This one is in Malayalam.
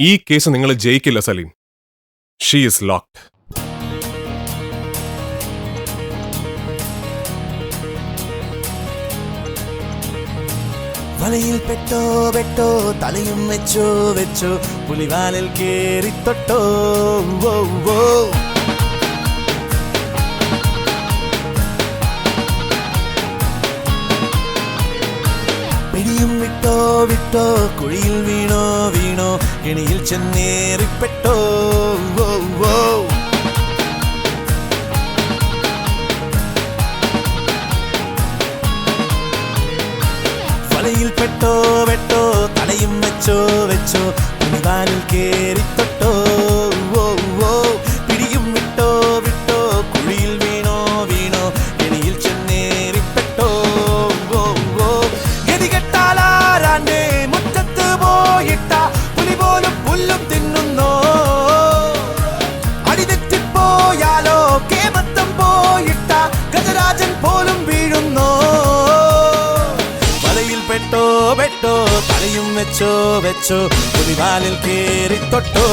ഈ കേസ് നിങ്ങൾ ജയിക്കില്ല സലീം. She is locked. വലയിൽ പെട്ടോ പെട്ടോ തലയും വെച്ചോ വെച്ചോ പുലിവാലിൽ കേറി തൊട്ടോ. പിടിയും വിട്ടോ വിട്ടോ കുഴിയിൽ വീണോ വീണോ കെണിയിൽ ചെന്നേറിപ്പെട്ടോ. വലയിൽ പെട്ടോ പെട്ടോ തലയും വെച്ചോ വെച്ചോ പുലിവാലിൽ കേറി തൊട്ടോ. പിടിയും വിട്ടോ വിട്ടോ കുഴിയിൽ വീണോ വീണോ കെണിയിൽ ചെന്നേറിപ്പെട്ടോ. ഗതികെട്ടാലാരാന്റെ മുറ്റത്ത് പോയിട്ട പുലി പോലും പുല്ലും തിന്നുന്നോ. അടിതെറ്റിപ്പോയാലോ കേമത്തം പോയിട്ട ഗജരാജൻ പോലും വീഴുന്നോ. പെട്ടോ പെട്ടോ തലയും വെച്ചോ വെച്ചോ പുലിവാലിൽ കേറി തൊട്ടോ.